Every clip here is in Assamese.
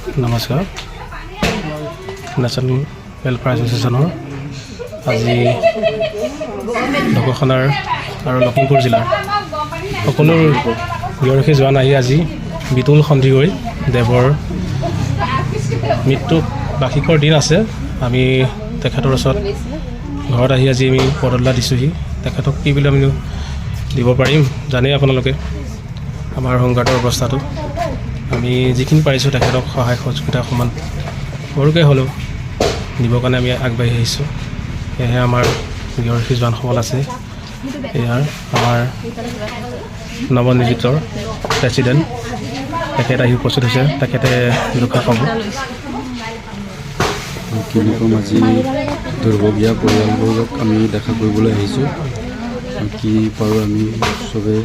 নমস্কাৰ। নেশ্যনেল ৱেলফেয়াৰ এছ'চিয়েশ্যনৰ আজি ঢকুৱাখানাৰ আৰু লখিমপুৰ জিলাৰ সকলো গৃহৰক্ষী জোৱান আহি আজি বিতুল সন্দিকৈ দেৱৰ মৃত্যু বাৰ্ষিকৰ দিন আছে। আমি তেখেতৰ ওচৰত ঘৰত আহি আজি আমি পদলা দিছোঁহি। তেখেতক কি বুলি আমি দিব পাৰিম জানেই আপোনালোকে আমাৰ হোমগাৰ্ডৰ অৱস্থাটো। আমি যিখিনি পাৰিছোঁ তেখেতক সহায় সহযোগিতা অকণমান সৰুকৈ হ'লেও দিবৰ কাৰণে আমি আগবাঢ়ি আহিছোঁ। সেয়েহে আমাৰ গৃহৰক্ষী জোৱানসকল আছে। এয়াৰ আমাৰ নৱনিযুক্ত প্ৰেছিডেণ্ট তেখেত আহি উপস্থিত হৈছে। তেখেতে দুখা ক'ব। কি বুলি ক'ম, আজি দুৰ্ভগীয়া পৰিয়ালবোৰক আমি দেখা কৰিবলৈ আহিছোঁ। কি পাৰোঁ আমি চবেই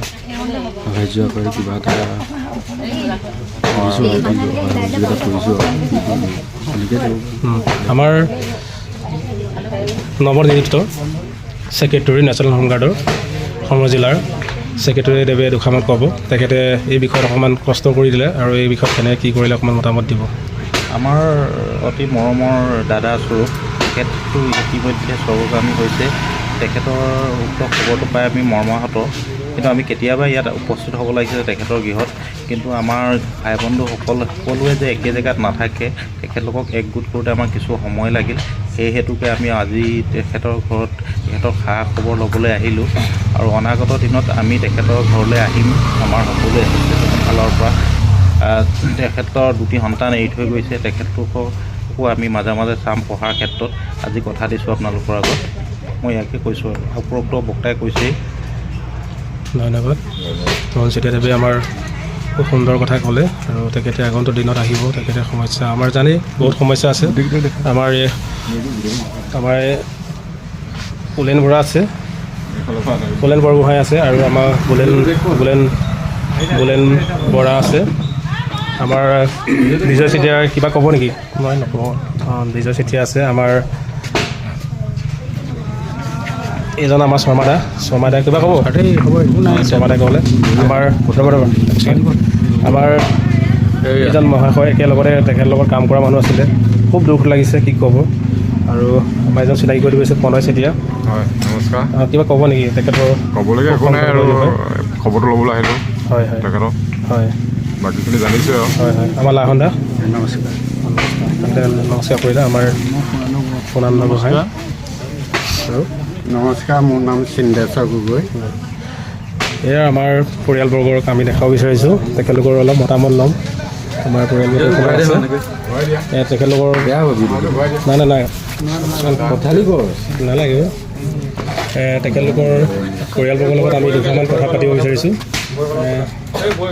সাহাৰ্য কৰি কিবা এটা কৰিছোঁ আৰু সহযোগিতা কৰিছোঁ এনেকৈ। আমাৰ নৱনিযুক্ত ছেক্ৰেটৰী নেশ্যনেল হোমগাৰ্ডৰ অসমৰ জিলাৰ ছেক্ৰেটৰী দেৱে দুষাৰমান ক'ব। তেখেতে এই বিষয়ত অকণমান কষ্ট কৰি দিলে আৰু এই বিষয়ত কেনেকৈ কি কৰিলে অকণমান মতামত দিব। আমাৰ অতি মৰমৰ দাদা স্বৰূপ তেখেতটো ইতিমধ্যে স্বৰ্গগামী হৈছে। তেখেতৰ উক্ত খবৰটো পাই আমি মৰ্মাহত, কিন্তু আমি কেতিয়াবা ইয়াত উপস্থিত হ'ব লাগিছিলে তেখেতৰ গৃহত। কিন্তু আমাৰ ভাই বন্ধুসকল সকলোৱে যে একে জেগাত নাথাকে, তেখেতলোকক একগোট কৰোঁতে আমাৰ কিছু সময় লাগিল। সেই হেতুকে আমি আজি তেখেতৰ ঘৰত তেখেতৰ খা খবৰ ল'বলৈ আহিলোঁ আৰু অনাগত দিনত আমি তেখেতৰ ঘৰলৈ আহিম। আমাৰ সকলোৱে ফালৰ পৰা তেখেতৰ দুটি সন্তান এৰি থৈ গৈছে। তেখেতলোককো আমি মাজে মাজে চাম পঢ়াৰ ক্ষেত্ৰত। আজি কথা দিছোঁ আপোনালোকৰ আগত। মই ইয়াকে কৈছোঁ আৰু উপৰোক্ত বক্তাই কৈছেই। ধন্যবাদ। মোহন চেতিয়াদেৱে আমাৰ খুব সুন্দৰ কথা ক'লে আৰু তেখেতে আগন্তুক দিনত আহিব। তেখেতে সমস্যা আমাৰ জানেই বহুত সমস্যা আছে। আমাৰ পুলেন বৰা আছে, পুলেন বৰগোহাঁই আছে আৰু আমাৰ বুলেন বৰা আছে। আমাৰ বিজয় চেতিয়া কিবা ক'ব নেকি? মই নকওঁ। বিজয় চেতিয়া আছে। আমাৰ এইজন আমাৰ শৰ্মাদাই কিবা ক'ব? শৰ্মাদাই ক'লে আমাৰ আমাৰ এইজন মহাশয় একেলগতে তেখেতৰ লগত কাম কৰা মানুহ আছিলে। খুব দুখ লাগিছে, কি ক'ব। আৰু আমাৰ এজন চিনাকি কৰি দিছে প্ৰণয় চেতিয়া। হয়, নমস্কাৰ। কিবা ক'ব নেকি তেখেতৰ? ক'বলগীয়া একো নাই আৰু খবৰটো ল'বলৈ আহিলোঁ। হয় হয় তেখেতক হয়, বাকীখিনি জানিছে আৰু। হয় হয়। আমাৰ লাহন দা নমস্কাৰ। নমস্কাৰ কৰিলে। আমাৰ সুনান্দ গোহাঁই আৰু নমস্কাৰ, মোৰ নাম চিন্দেশ্বৰ গগৈ। এয়া আমাৰ পৰিয়ালবৰ্গক আমি দেখাব বিচাৰিছোঁ। তেখেতলোকৰ অলপ মতামত ল'ম। আমাৰ পৰিয়ালবৰ্গ আছে তেখেতলোকৰ নাই নালাগে। তেখেতলোকৰ পৰিয়ালবৰ্গৰ লগত আমি দুটামান কথা পাতিব বিচাৰিছোঁ।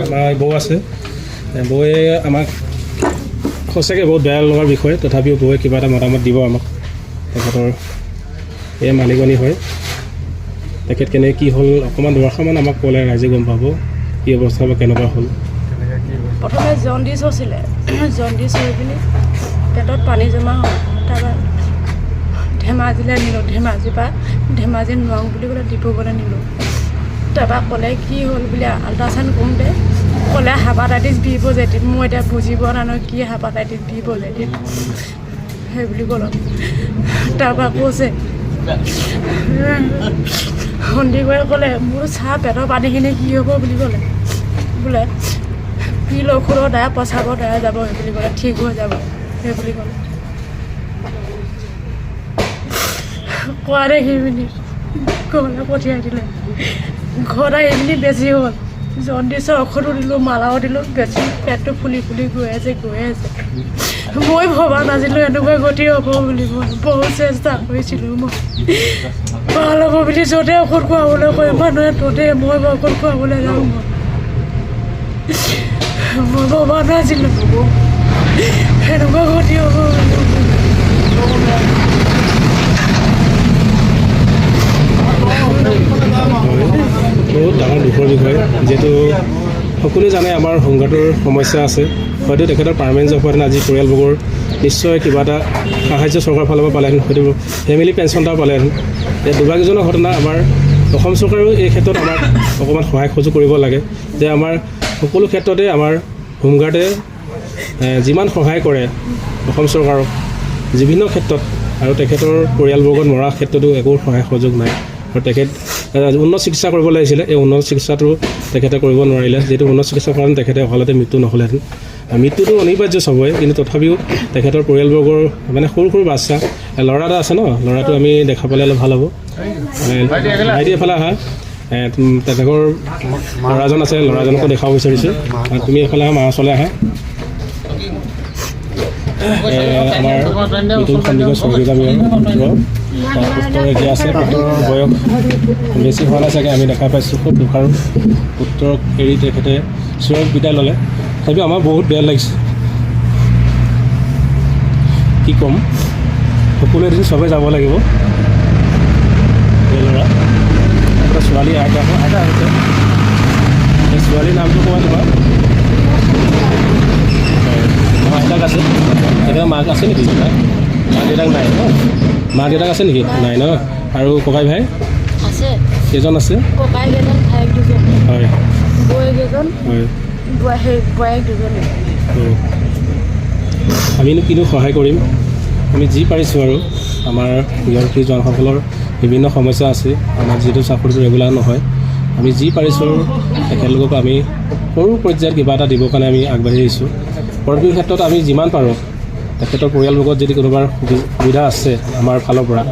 আমাৰ বৌ আছে। বৌয়ে আমাক সঁচাকৈ বহুত বেয়া লগাৰ বিষয়, তথাপিও বৌয়ে কিবা এটা মতামত দিব আমাক। তেখেতৰ এই মালিকনী হয়। তেখেত কেনেকৈ কি হ'ল অকণমান দুআষাৰমান আমাক ক'লে ৰাইজে গম পাব কি অৱস্থা বা কেনেকুৱা হ'ল। প্ৰথমে জণ্ডিছ হৈছিলে। জণ্ডিছ হৈ পিনি পেটত পানী জমা হ'ল। তাৰপৰা ধেমাজিলৈ নিলোঁ। ধেমাজি নোৱাৰোঁ বুলি ক'লে ডিব্ৰুগড়লৈ নিলোঁ। তাৰপৰা ক'লে কি হ'ল বুলি আল্ট্ৰাচাউণ্ড কৰোঁতে ক'লে হেপাটাইটিছ বি পজিটিভ। মই এতিয়া বুজি পোৱা নাই নহয় কি হেপাটাইটিছ বি পজিটিভ সেই বুলি ক'লোঁ। তাৰপৰা কৈছে সন্দিকৈ ক'লে মোৰ চাহ পেটৰ পানীখিনি কি হ'ব বুলি ক'লে। বোলে পিল ঔষধৰ দ্বাৰা প্ৰস্ৰাৱৰ দ্বাৰা যাব সেই বুলি ক'লে, ঠিক হৈ যাব সেই বুলি ক'লে। কোৱা দেখি পিনি ঘৰলৈ পঠিয়াই দিলে। ঘৰত আহি পিনি বেছি হ'ল। জণ্ডিছৰ ঔষধো দিলোঁ, মালাও দিলোঁ। বেছি পেটটো ফুলি গৈ আছে। মই ভবা নাছিলোঁ এনেকুৱা গতি হ'ব বুলি। মই বহুত চেষ্টা কৰিছিলোঁ। মই ভাল হ'ব বুলি য'তে ঔষধ খুৱাবলৈ কয় মানুহে ত'তে মই ঔষধ খুৱাবলৈ যাওঁ। মই ভবা নাছিলোঁ এনেকুৱা গতি হ'ব বুলি। বহুত ডাঙৰ দুখৰ বিষয়, যিহেতু সকলোৱে জানে আমাৰ হোমগাৰ্ডৰ সমস্যা আছে। হয়তো তেখেতৰ পাৰ্মানেণ্ট জব হোৱাহেঁতেন আজি পৰিয়ালবৰ্গৰ নিশ্চয় কিবা এটা সাহাৰ্য চৰকাৰৰ ফালৰ পৰা পালেহেঁতেন। হয়তো ফেমিলি পেঞ্চন এটা পালেহেঁতেন। এই দুৰ্ভাগ্যজনক ঘটনা। আমাৰ অসম চৰকাৰেও এই ক্ষেত্ৰত আমাক অকণমান সহায় সহযোগ কৰিব লাগে যে আমাৰ সকলো ক্ষেত্ৰতে আমাৰ হোমগাৰ্ডে যিমান সহায় কৰে অসম চৰকাৰক বিভিন্ন ক্ষেত্ৰত আৰু তেখেতৰ পৰিয়ালবৰ্গত মৰাৰ ক্ষেত্ৰতো একো সহায় সহযোগ নাই আৰু তেখেত উন্নত চিকিৎসা কৰিব লাগিছিলে এই উন্নত চিকিৎসাটো তেখেতে কৰিব নোৱাৰিলে যিহেতু উন্নত চিকিৎসাৰ কাৰণে তেখেতে অকালতে মৃত্যু নহ'লেহেঁতেন মৃত্যুটো অনিবাৰ্য চবৰে কিন্তু তথাপিও তেখেতৰ পৰিয়ালবৰ্গৰ মানে সৰু সৰু বাচ্চা ল'ৰা এটা আছে ন ল'ৰাটো আমি দেখা পালে অলপ ভাল হ'ব ভাইটি এফালে আহা তেখেতৰ ল'ৰাজন আছে ল'ৰাজনকো দেখাব বিচাৰিছোঁ তুমি এফালে আহা মাৰ ওচৰলৈ আহা আমাৰ মিতুল সন্দিকৈ স্বৰ্গগামী পুত্ৰ এতিয়া আছে পুত্ৰৰ বয়স বেছি হোৱা নাই চাগে আমি দেখা পাইছোঁ খুব দুখৰ পুত্ৰক এৰি তেখেতে চিৰক বিদায় ল'লে তথাপিও আমাৰ বহুত বেয়া লাগিছে কি ক'ম সকলো এদিন চবেই যাব লাগিব এই ল'ৰা এটা ছোৱালী আইতা হৈছে এই ছোৱালীৰ নামটো ক'বা তোমাৰ আইতাক আছে তেখেতৰ মাক আছে নেকি মা দেউতাক নাই মা দেউতাক আছে নেকি নাই ন আৰু ককাই ভাই আছে কেইজন আছে ককাই কেইজন ভায়েক দুজন হয় বৌয়েক এজন হয় বৌয়েক দুজন আমিনো কিনো সহায় কৰিম আমি যি পাৰিছোঁ আৰু আমাৰ বিহাৰী জনসকলৰ বিভিন্ন সমস্যা আছে আমাৰ যিহেতু চাকৰিটো ৰেগুলাৰ নহয় আমি যি পাৰিছোঁ তেখেতলোকক আমি সৰু পৰ্যায়ত কিবা এটা দিবৰ কাৰণে আমি আগবাঢ়ি আহিছোঁ পৰৱৰ্তী ক্ষেত্ৰত আমি যিমান পাৰোঁ তেখেতৰ পৰিয়ালবৰ্গত যদি কোনোবাৰ সুবিধা আছে আমাৰ ফালৰ পৰা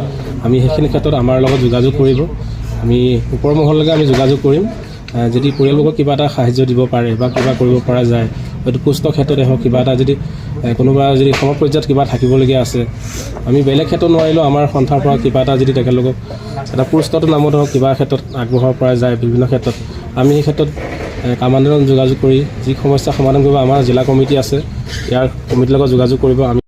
আমি সেইখিনি ক্ষেত্ৰত আমাৰ লগত যোগাযোগ কৰিব আমি ওপৰ মহললৈকে আমি যোগাযোগ কৰিম যদি পৰিয়ালবৰ্গক কিবা এটা সাহাৰ্য দিব পাৰে বা কিবা কৰিব পৰা যায় হয়তো পুষ্টৰ ক্ষেত্ৰতে হওক কিবা এটা যদি কোনোবা যদি সম পৰ্যায়ত কিবা থাকিবলগীয়া আছে আমি বেলেগ ক্ষেত্ৰত নোৱাৰিলেও আমাৰ সন্থাৰ পৰা কিবা এটা যদি তেখেতলোকক এটা পুষ্টৰ নামত হওক কিবা ক্ষেত্ৰত আগবঢ়াব পৰা যায় বিভিন্ন ক্ষেত্ৰত আমি সেই ক্ষেত্ৰত কামাণ্ডাৰৰ যোগাযোগ কৰি যি সমস্যা সমাধান কৰিব আমাৰ জিলা কমিটি আছে ইয়াৰ কমিটিৰ লগত যোগাযোগ কৰিব আমি